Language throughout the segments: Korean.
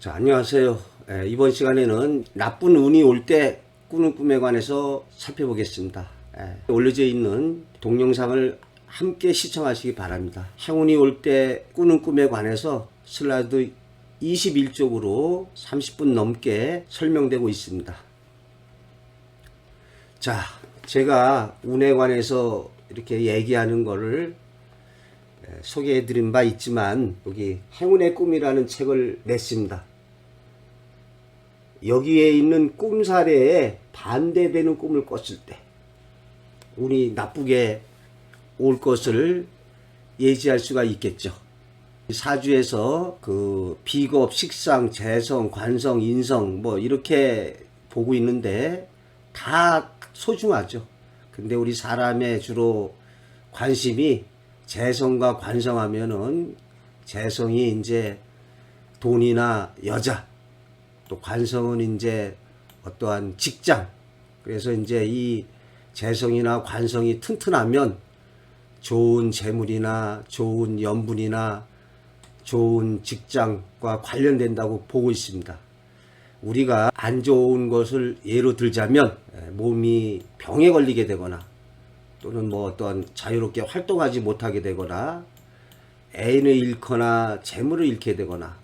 자, 안녕하세요. 이번 시간에는 나쁜 운이 올 때 꾸는 꿈에 관해서 살펴보겠습니다. 올려져 있는 동영상을 함께 시청하시기 바랍니다. 행운이 올 때 꾸는 꿈에 관해서 슬라이드 21쪽으로 30분 넘게 설명되고 있습니다. 자, 제가 운에 관해서 이렇게 얘기하는 거를 소개해 드린 바 있지만 여기 행운의 꿈이라는 책을 냈습니다. 여기에 있는 꿈 사례에 반대되는 꿈을 꿨을 때 운이 나쁘게 올 것을 예지할 수가 있겠죠. 사주에서 그 비겁, 식상, 재성, 관성, 인성 뭐 이렇게 보고 있는데 다 소중하죠. 근데 우리 사람의 주로 관심이 재성과 관성하면은 재성이 이제 돈이나 여자, 또 관성은 이제 어떠한 직장. 그래서 이제 이 재성이나 관성이 튼튼하면 좋은 재물이나 좋은 연분이나 좋은 직장과 관련된다고 보고 있습니다. 우리가 안 좋은 것을 예로 들자면 몸이 병에 걸리게 되거나 또는 뭐 어떤 자유롭게 활동하지 못하게 되거나 애인을 잃거나 재물을 잃게 되거나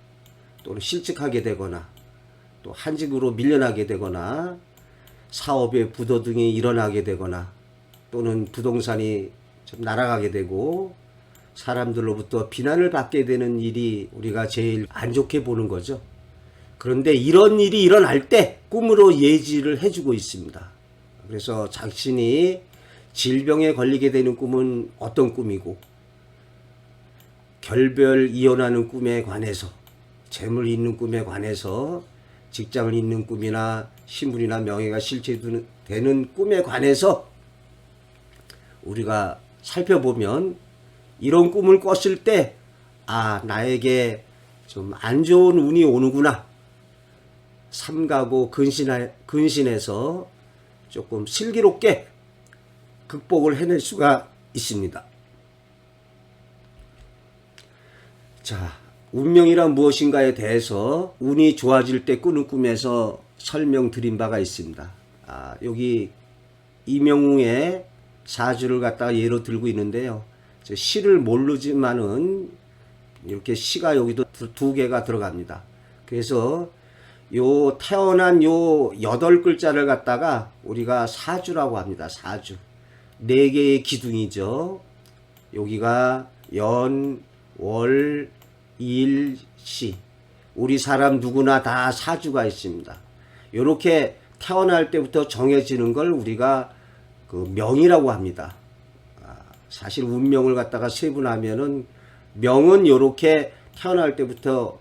또는 실직하게 되거나 또 한직으로 밀려나게 되거나 사업에 부도등이 일어나게 되거나 또는 부동산이 좀 날아가게 되고 사람들로부터 비난을 받게 되는 일이 우리가 제일 안 좋게 보는 거죠. 그런데 이런 일이 일어날 때 꿈으로 예지를 해주고 있습니다. 그래서 자신이 질병에 걸리게 되는 꿈은 어떤 꿈이고 결별 이혼하는 꿈에 관해서 재물 잃는 꿈에 관해서 직장을 잃는 꿈이나 신분이나 명예가 실체되는 꿈에 관해서 우리가 살펴보면 이런 꿈을 꿨을 때 나에게 좀 안 좋은 운이 오는구나. 삼가고 근신해서 조금 슬기롭게 극복을 해낼 수가 있습니다. 자, 운명이란 무엇인가에 대해서 운이 좋아질 때 꾸는 꿈에서 설명드린 바가 있습니다. 여기 이명웅의 사주를 갖다가 예로 들고 있는데요. 시를 모르지만은 이렇게 시가 여기도 두 개가 들어갑니다. 그래서 요 태어난 요 8글자를 갖다가 우리가 사주라고 합니다. 사주. 4개의 기둥이죠. 여기가 연, 월, 일, 시. 우리 사람 누구나 다 사주가 있습니다. 요렇게 태어날 때부터 정해지는 걸 우리가 그 명이라고 합니다. 사실 운명을 갖다가 세분하면은 명은 요렇게 태어날 때부터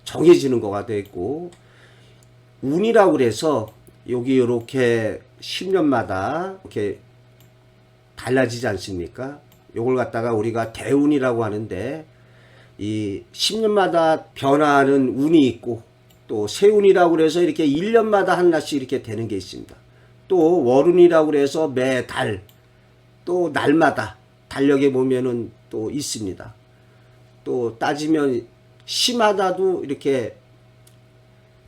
정해지는 거가 되고 운이라고 그래서 여기 요렇게 10년마다 이렇게 달라지지 않습니까? 요걸 갖다가 우리가 대운이라고 하는데 이 10년마다 변화하는 운이 있고 또 세운이라고 그래서 이렇게 1년마다 하나씩 이렇게 되는 게 있습니다. 또 월운이라고 그래서 매달 또 날마다 달력에 보면은 또 있습니다. 또 따지면 시마다도 이렇게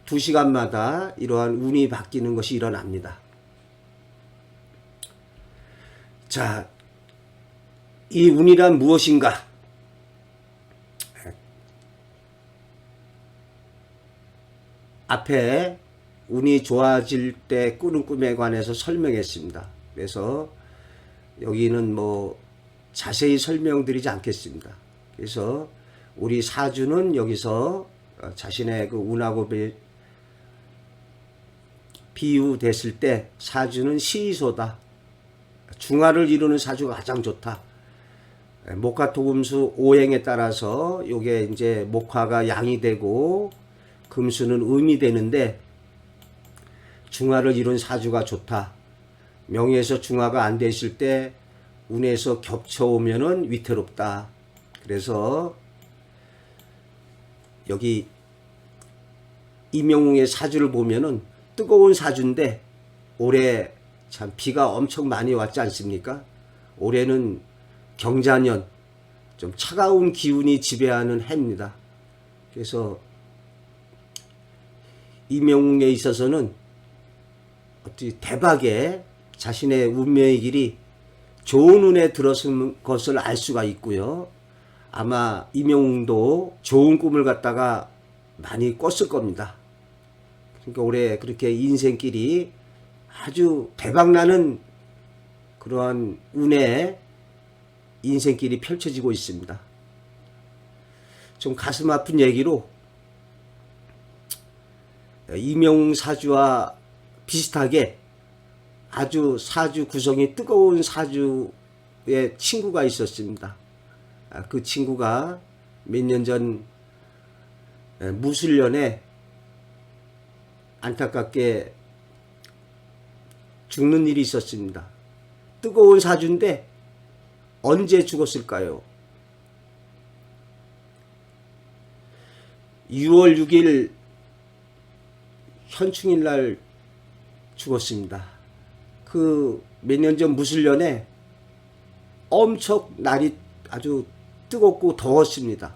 2시간마다 이러한 운이 바뀌는 것이 일어납니다. 자, 이 운이란 무엇인가? 앞에 운이 좋아질 때 꾸는 꿈에 관해서 설명했습니다. 그래서 여기는 뭐 자세히 설명드리지 않겠습니다. 그래서 우리 사주는 여기서 자신의 그 운하고 비유됐을 때 사주는 시이소다. 중화를 이루는 사주가 가장 좋다. 목화토금수 오행에 따라서 요게 이제 목화가 양이 되고 금수는 음이 되는데 중화를 이룬 사주가 좋다. 명에서 중화가 안 되실 때 운에서 겹쳐오면은 위태롭다. 그래서 여기 이명웅의 사주를 보면은 뜨거운 사주인데 올해 참 비가 엄청 많이 왔지 않습니까? 올해는 경자년 좀 차가운 기운이 지배하는 해입니다. 그래서 이명웅에 있어서는 어찌 대박의 자신의 운명의 길이 좋은 운에 들어선 것을 알 수가 있고요. 아마 이명웅도 좋은 꿈을 갖다가 많이 꿨을 겁니다. 그러니까 올해 그렇게 인생길이 아주 대박나는 그러한 운의 인생길이 펼쳐지고 있습니다. 좀 가슴 아픈 얘기로 이명웅 사주와 비슷하게 아주 사주 구성이 뜨거운 사주의 친구가 있었습니다. 그 친구가 몇 년 전 무술년에 안타깝게 죽는 일이 있었습니다. 뜨거운 사주인데 언제 죽었을까요? 6월 6일 현충일 날 죽었습니다. 그 몇 년 전 무술년에 엄청 날이 아주 뜨겁고 더웠습니다.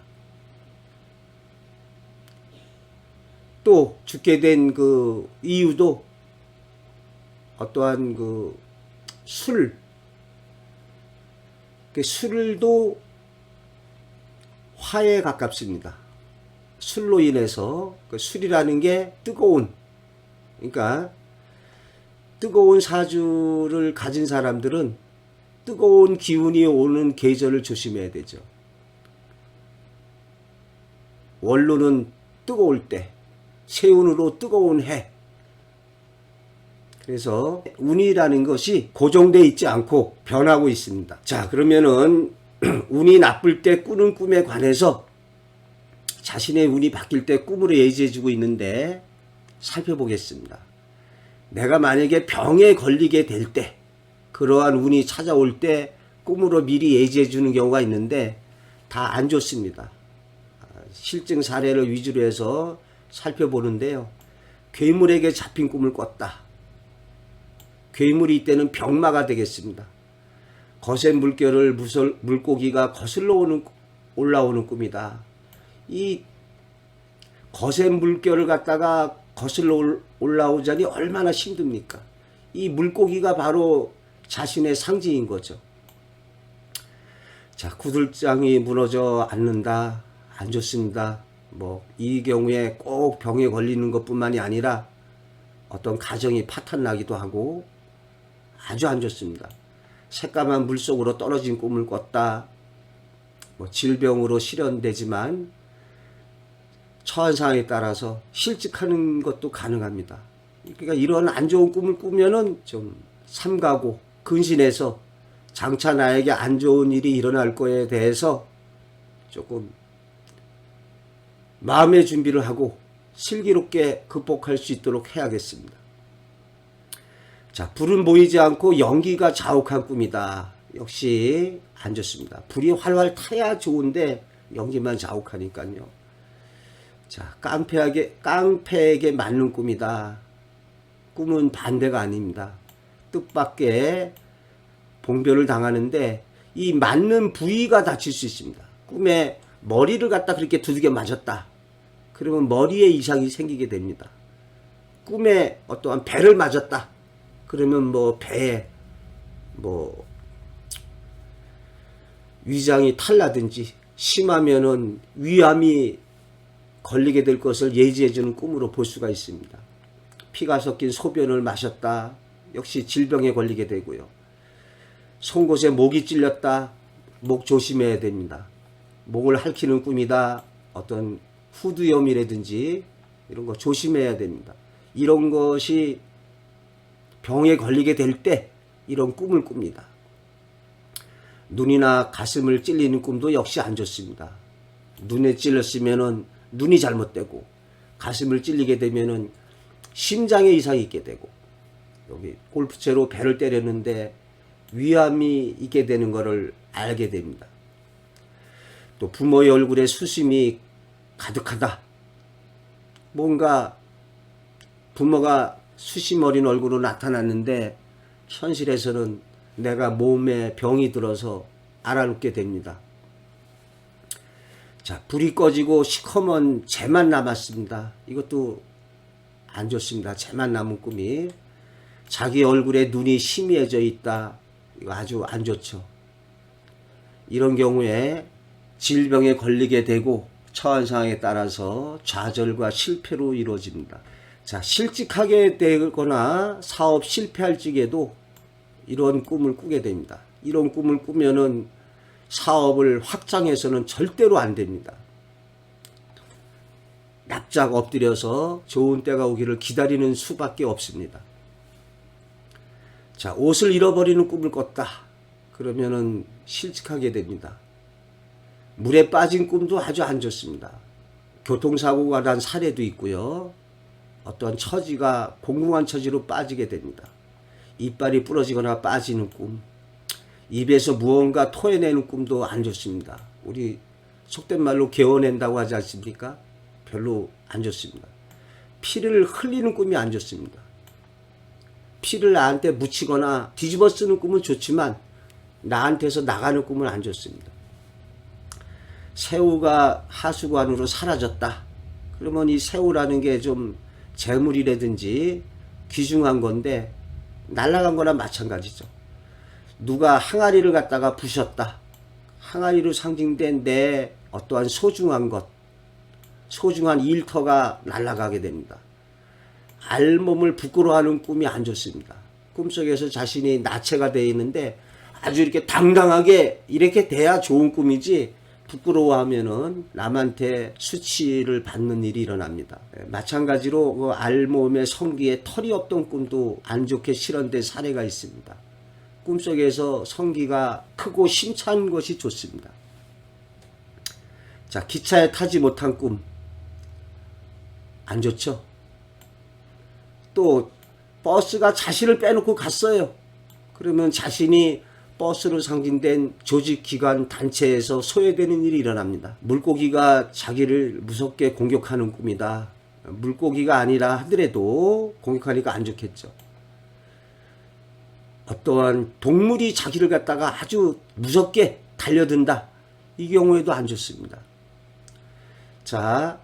또 죽게 된 그 이유도 어떠한 그 술도 화에 가깝습니다. 술로 인해서 그 술이라는 게 그러니까 뜨거운 사주를 가진 사람들은 뜨거운 기운이 오는 계절을 조심해야 되죠. 원로는 뜨거울 때, 세운으로 뜨거운 해. 그래서 운이라는 것이 고정되어 있지 않고 변하고 있습니다. 자, 그러면은 운이 나쁠 때 꾸는 꿈에 관해서 자신의 운이 바뀔 때 꿈으로 예지해주고 있는데 살펴보겠습니다. 내가 만약에 병에 걸리게 될 때, 그러한 운이 찾아올 때 꿈으로 미리 예지해주는 경우가 있는데 다 안 좋습니다. 실증 사례를 위주로 해서 살펴보는데요. 괴물에게 잡힌 꿈을 꿨다. 괴물이 이때는 병마가 되겠습니다. 거센 물결을 물고기가 거슬러 올라오는 꿈이다. 이 거센 물결을 갖다가 거슬러 올라오자니 얼마나 힘듭니까? 이 물고기가 바로 자신의 상징인 거죠. 자, 구들장이 무너져 앉는다. 안 좋습니다. 이 경우에 꼭 병에 걸리는 것뿐만이 아니라 어떤 가정이 파탄나기도 하고 아주 안 좋습니다. 새까만 물속으로 떨어진 꿈을 꿨다. 질병으로 실현되지만 처한 상황에 따라서 실직하는 것도 가능합니다. 그러니까 이런 안 좋은 꿈을 꾸면은 좀 삼가고 근신해서 장차 나에게 안 좋은 일이 일어날 거에 대해서 조금 마음의 준비를 하고 슬기롭게 극복할 수 있도록 해야겠습니다. 자, 불은 보이지 않고 연기가 자욱한 꿈이다. 역시 안 좋습니다. 불이 활활 타야 좋은데 연기만 자욱하니까요. 자, 깡패에게 맞는 꿈이다. 꿈은 반대가 아닙니다. 뜻밖의 봉변을 당하는데 이 맞는 부위가 다칠 수 있습니다. 꿈에 머리를 갖다 그렇게 두들겨 맞았다. 그러면 머리에 이상이 생기게 됩니다. 꿈에 어떠한 배를 맞았다. 그러면 배에 위장이 탈라든지 심하면은 위암이 걸리게 될 것을 예지해주는 꿈으로 볼 수가 있습니다. 피가 섞인 소변을 마셨다. 역시 질병에 걸리게 되고요. 송곳에 목이 찔렸다. 목 조심해야 됩니다. 목을 핥히는 꿈이다. 어떤 후두염이라든지 이런 거 조심해야 됩니다. 이런 것이 병에 걸리게 될 때 이런 꿈을 꿉니다. 눈이나 가슴을 찔리는 꿈도 역시 안 좋습니다. 눈에 찔렸으면은 눈이 잘못되고 가슴을 찔리게 되면은 심장에 이상이 있게 되고 여기 골프채로 배를 때렸는데 위암이 있게 되는 것을 알게 됩니다. 또 부모의 얼굴에 수심이 가득하다. 뭔가 부모가 수심 어린 얼굴로 나타났는데 현실에서는 내가 몸에 병이 들어서 알아눕게 됩니다. 자, 불이 꺼지고 시커먼 재만 남았습니다. 이것도 안 좋습니다. 재만 남은 꿈이. 자기 얼굴에 눈이 희미해져 있다. 이거 아주 안 좋죠. 이런 경우에 질병에 걸리게 되고 처한 상황에 따라서 좌절과 실패로 이루어집니다. 자, 실직하게 되거나 사업 실패할 적에도 이런 꿈을 꾸게 됩니다. 이런 꿈을 꾸면은 사업을 확장해서는 절대로 안 됩니다. 납작 엎드려서 좋은 때가 오기를 기다리는 수밖에 없습니다. 자, 옷을 잃어버리는 꿈을 꿨다. 그러면은 실직하게 됩니다. 물에 빠진 꿈도 아주 안 좋습니다. 교통사고가 난 사례도 있고요. 어떠한 처지가 공공한 처지로 빠지게 됩니다. 이빨이 부러지거나 빠지는 꿈, 입에서 무언가 토해내는 꿈도 안 좋습니다. 우리 속된 말로 개워낸다고 하지 않습니까? 별로 안 좋습니다. 피를 흘리는 꿈이 안 좋습니다. 피를 나한테 묻히거나 뒤집어 쓰는 꿈은 좋지만 나한테서 나가는 꿈은 안 좋습니다. 새우가 하수관으로 사라졌다. 그러면 이 새우라는 게 좀 재물이라든지 귀중한 건데 날아간 거나 마찬가지죠. 누가 항아리를 갖다가 부셨다. 항아리로 상징된 내 어떠한 소중한 것, 소중한 일터가 날아가게 됩니다. 알몸을 부끄러워하는 꿈이 안 좋습니다. 꿈속에서 자신이 나체가 되어 있는데 아주 이렇게 당당하게 이렇게 돼야 좋은 꿈이지, 부끄러워하면은 남한테 수치를 받는 일이 일어납니다. 마찬가지로 그 알몸의 성기에 털이 없던 꿈도 안 좋게 실현된 사례가 있습니다. 꿈속에서 성기가 크고 심찬 것이 좋습니다. 자, 기차에 타지 못한 꿈 안 좋죠. 또 버스가 자신을 빼놓고 갔어요. 그러면 자신이 버스로 상징된 조직기관 단체에서 소외되는 일이 일어납니다. 물고기가 자기를 무섭게 공격하는 꿈이다. 물고기가 아니라 하더라도 공격하니까 안 좋겠죠. 어떠한 동물이 자기를 갖다가 아주 무섭게 달려든다. 이 경우에도 안 좋습니다. 자,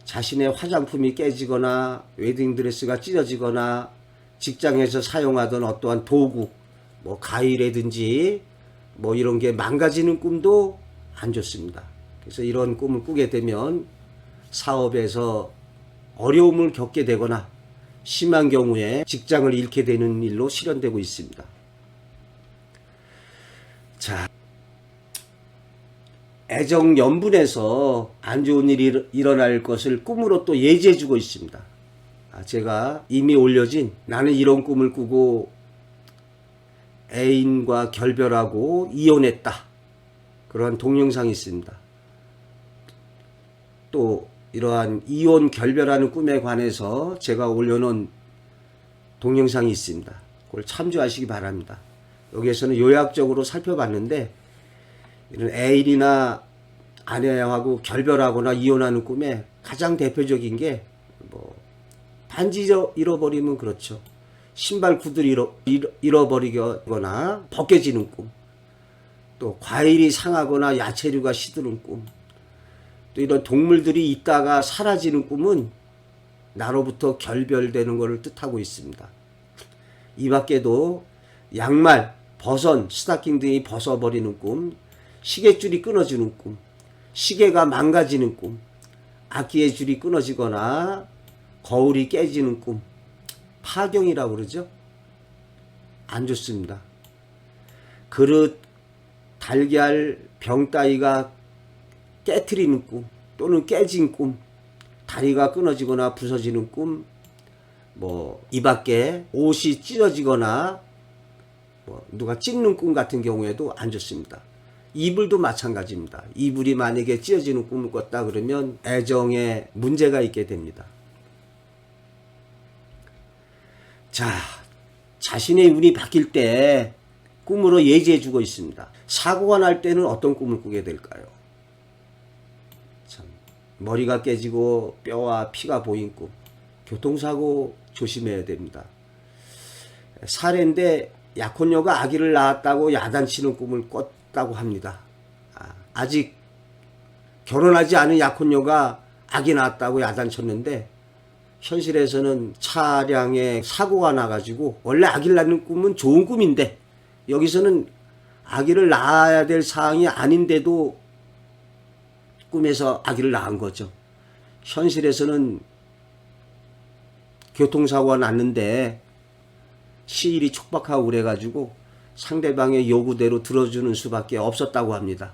자신의 화장품이 깨지거나 웨딩드레스가 찢어지거나 직장에서 사용하던 어떠한 도구, 뭐 가위라든지 뭐 이런 게 망가지는 꿈도 안 좋습니다. 그래서 이런 꿈을 꾸게 되면 사업에서 어려움을 겪게 되거나 심한 경우에 직장을 잃게 되는 일로 실현되고 있습니다. 자, 애정연분에서 안 좋은 일이 일어날 것을 꿈으로 또 예지해주고 있습니다. 제가 이미 올려진 나는 이런 꿈을 꾸고 애인과 결별하고 이혼했다, 그러한 동영상이 있습니다. 또 이러한 이혼 결별하는 꿈에 관해서 제가 올려놓은 동영상이 있습니다. 그걸 참조하시기 바랍니다. 여기에서는 요약적으로 살펴봤는데, 이런 애인이나 아내하고 결별하거나 이혼하는 꿈에 가장 대표적인 게 뭐 반지 잃어버리면 그렇죠. 신발 구두를 잃어버리거나 벗겨지는 꿈, 또 과일이 상하거나 야채류가 시드는 꿈, 또 이런 동물들이 있다가 사라지는 꿈은 나로부터 결별되는 것을 뜻하고 있습니다. 이 밖에도 양말, 버선, 스타킹 등이 벗어버리는 꿈, 시계줄이 끊어지는 꿈, 시계가 망가지는 꿈, 악기의 줄이 끊어지거나 거울이 깨지는 꿈, 파경이라고 그러죠. 안 좋습니다. 그릇, 달걀, 병 따위가 깨트리는 꿈, 또는 깨진 꿈, 다리가 끊어지거나 부서지는 꿈, 뭐 이 밖에 옷이 찢어지거나 뭐 누가 찢는 꿈 같은 경우에도 안 좋습니다. 이불도 마찬가지입니다. 이불이 만약에 찢어지는 꿈을 꿨다 그러면 애정에 문제가 있게 됩니다. 자, 자신의 운이 바뀔 때 꿈으로 예지해 주고 있습니다. 사고가 날 때는 어떤 꿈을 꾸게 될까요? 참, 머리가 깨지고 뼈와 피가 보인 꿈, 교통사고 조심해야 됩니다. 사례인데 약혼녀가 아기를 낳았다고 야단치는 꿈을 꿨다고 합니다. 아직 결혼하지 않은 약혼녀가 아기 낳았다고 야단쳤는데 현실에서는 차량에 사고가 나가지고 원래 아기를 낳는 꿈은 좋은 꿈인데 여기서는 아기를 낳아야 될 상황이 아닌데도 꿈에서 아기를 낳은 거죠. 현실에서는 교통사고가 났는데 시일이 촉박하고 그래가지고 상대방의 요구대로 들어주는 수밖에 없었다고 합니다.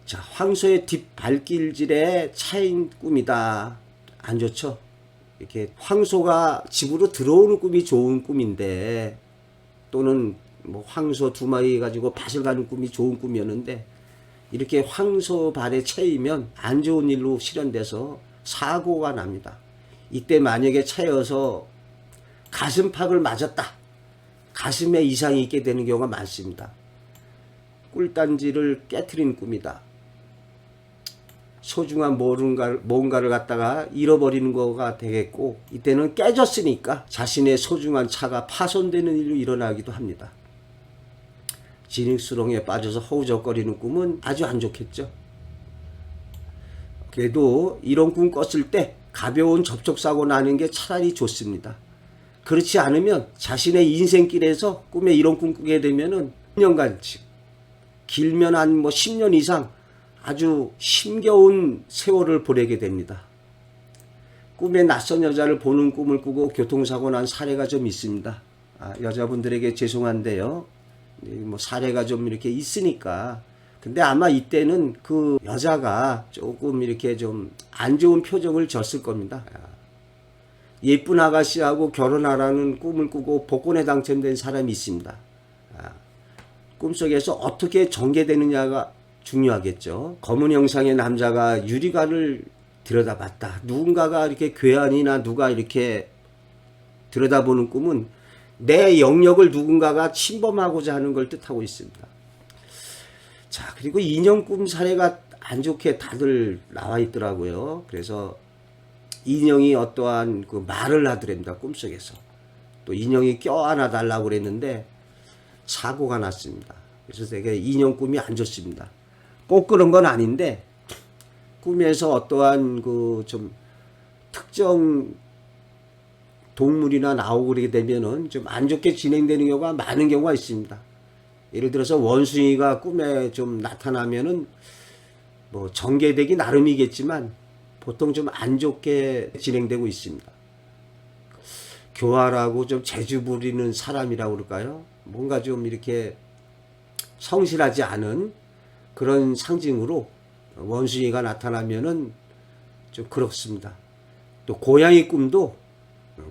자, 황소의 뒷발길질에 차인 꿈이다. 안 좋죠? 이렇게 황소가 집으로 들어오는 꿈이 좋은 꿈인데, 또는 뭐 황소 2마리 가지고 밭을 가는 꿈이 좋은 꿈이었는데, 이렇게 황소 발에 채이면 안 좋은 일로 실현돼서 사고가 납니다. 이때 만약에 차여서 가슴팍을 맞았다. 가슴에 이상이 있게 되는 경우가 많습니다. 꿀단지를 깨트린 꿈이다. 소중한 뭔가를 갖다가 잃어버리는 거가 되겠고, 이때는 깨졌으니까 자신의 소중한 차가 파손되는 일로 일어나기도 합니다. 진흙수렁에 빠져서 허우적거리는 꿈은 아주 안 좋겠죠. 그래도 이런 꿈 꿨을 때 가벼운 접촉사고 나는 게 차라리 좋습니다. 그렇지 않으면 자신의 인생길에서 꿈에 이런 꿈 꾸게 되면은 10년간, 길면 한 10년 이상 아주 힘겨운 세월을 보내게 됩니다. 꿈에 낯선 여자를 보는 꿈을 꾸고 교통사고 난 사례가 좀 있습니다. 여자분들에게 죄송한데요. 사례가 좀 이렇게 있으니까. 근데 아마 이때는 그 여자가 조금 이렇게 좀 안 좋은 표정을 졌을 겁니다. 예쁜 아가씨하고 결혼하라는 꿈을 꾸고 복권에 당첨된 사람이 있습니다. 꿈속에서 어떻게 전개되느냐가 중요하겠죠. 검은 형상의 남자가 유리관을 들여다봤다. 누군가가 이렇게 괴한이나 누가 이렇게 들여다보는 꿈은 내 영역을 누군가가 침범하고자 하는 걸 뜻하고 있습니다. 자, 그리고 인형 꿈 사례가 안 좋게 다들 나와 있더라고요. 그래서 인형이 어떠한 그 말을 하더랍니다. 꿈속에서. 또 인형이 껴안아 달라고 그랬는데 사고가 났습니다. 그래서 되게 인형 꿈이 안 좋습니다. 꼭 그런 건 아닌데 꿈에서 어떠한 그 좀 특정 동물이나 나오고 그러게 되면은 좀 안 좋게 진행되는 경우가 많은 경우가 있습니다. 예를 들어서 원숭이가 꿈에 좀 나타나면은 뭐 전개되기 나름이겠지만 보통 좀 안 좋게 진행되고 있습니다. 교활하고 좀 재주 부리는 사람이라고 그럴까요? 뭔가 좀 이렇게 성실하지 않은 그런 상징으로 원숭이가 나타나면은 좀 그렇습니다. 또 고양이 꿈도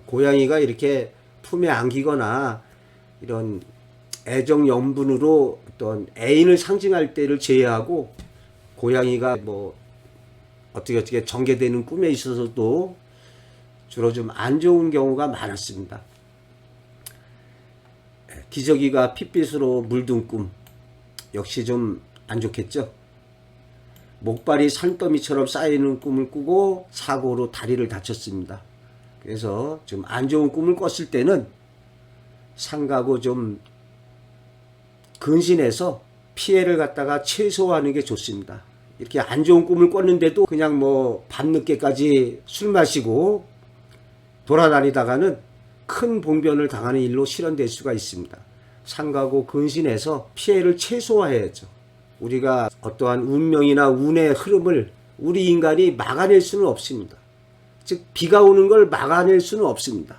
고양이가 이렇게 품에 안기거나 이런 애정 연분으로 어떤 애인을 상징할 때를 제외하고 고양이가 뭐 어떻게 전개되는 꿈에 있어서도 주로 좀 안 좋은 경우가 많았습니다. 기저귀가 핏빛으로 물든 꿈 역시 좀 안 좋겠죠. 목발이 산더미처럼 쌓이는 꿈을 꾸고 사고로 다리를 다쳤습니다. 그래서 좀 안 좋은 꿈을 꿨을 때는 상가고 좀 근신해서 피해를 갖다가 최소화하는 게 좋습니다. 이렇게 안 좋은 꿈을 꿨는데도 그냥 뭐 밤늦게까지 술 마시고 돌아다니다가는 큰 봉변을 당하는 일로 실현될 수가 있습니다. 상가고 근신해서 피해를 최소화해야죠. 우리가 어떠한 운명이나 운의 흐름을 우리 인간이 막아낼 수는 없습니다. 즉 비가 오는 걸 막아낼 수는 없습니다.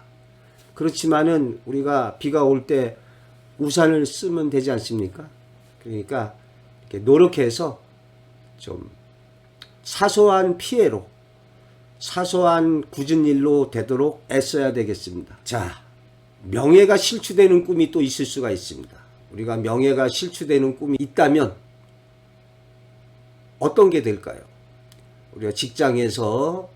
그렇지만은 우리가 비가 올 때 우산을 쓰면 되지 않습니까? 그러니까 이렇게 노력해서 좀 사소한 피해로 사소한 굳은 일로 되도록 애써야 되겠습니다. 자, 명예가 실추되는 꿈이 또 있을 수가 있습니다. 우리가 명예가 실추되는 꿈이 있다면 어떤 게 될까요? 우리가 직장에서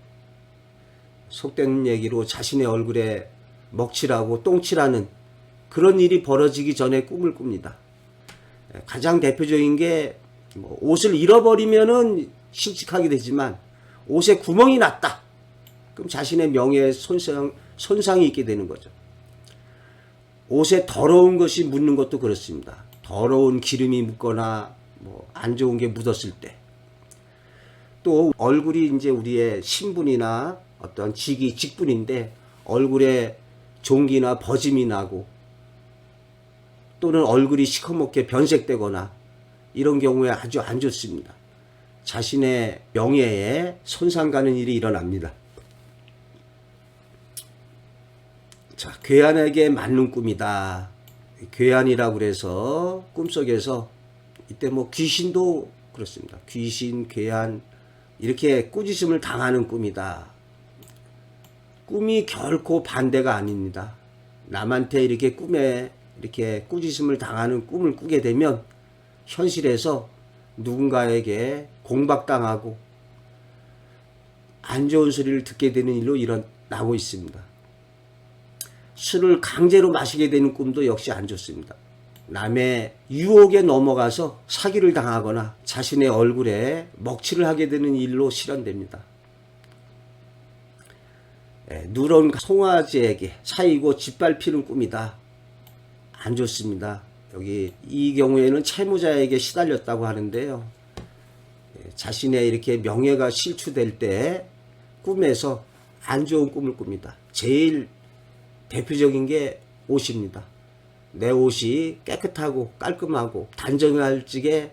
속된 얘기로 자신의 얼굴에 먹칠하고 똥칠하는 그런 일이 벌어지기 전에 꿈을 꿉니다. 가장 대표적인 게 옷을 잃어버리면은 실직하게 되지만 옷에 구멍이 났다. 그럼 자신의 명예에 손상이 있게 되는 거죠. 옷에 더러운 것이 묻는 것도 그렇습니다. 더러운 기름이 묻거나 뭐 안 좋은 게 묻었을 때. 또 얼굴이 이제 우리의 신분이나 어떤 직분인데 얼굴에 종기나 버짐이 나고 또는 얼굴이 시커멓게 변색되거나 이런 경우에 아주 안 좋습니다. 자신의 명예에 손상가는 일이 일어납니다. 자, 괴한에게 맞는 꿈이다. 괴한이라고 그래서 꿈속에서 이때 뭐 귀신도 그렇습니다. 귀신, 괴한 이렇게 꾸짖음을 당하는 꿈이다. 꿈이 결코 반대가 아닙니다. 남한테 이렇게 꿈에 이렇게 꾸짖음을 당하는 꿈을 꾸게 되면 현실에서 누군가에게 공박당하고 안 좋은 소리를 듣게 되는 일로 일어나고 있습니다. 술을 강제로 마시게 되는 꿈도 역시 안 좋습니다. 남의 유혹에 넘어가서 사기를 당하거나 자신의 얼굴에 먹칠을 하게 되는 일로 실현됩니다. 누런 송아지에게 차이고 짓밟히는 꿈이다. 안 좋습니다. 여기 이 경우에는 채무자에게 시달렸다고 하는데요. 자신의 이렇게 명예가 실추될 때 꿈에서 안 좋은 꿈을 꿉니다. 제일 대표적인 게 옷입니다. 내 옷이 깨끗하고 깔끔하고 단정할지게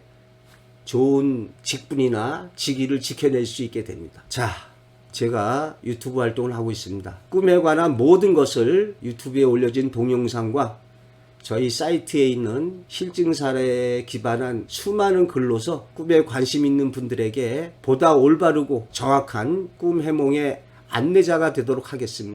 좋은 직분이나 직위를 지켜낼 수 있게 됩니다. 자, 제가 유튜브 활동을 하고 있습니다. 꿈에 관한 모든 것을 유튜브에 올려진 동영상과 저희 사이트에 있는 실증 사례에 기반한 수많은 글로서 꿈에 관심 있는 분들에게 보다 올바르고 정확한 꿈 해몽의 안내자가 되도록 하겠습니다.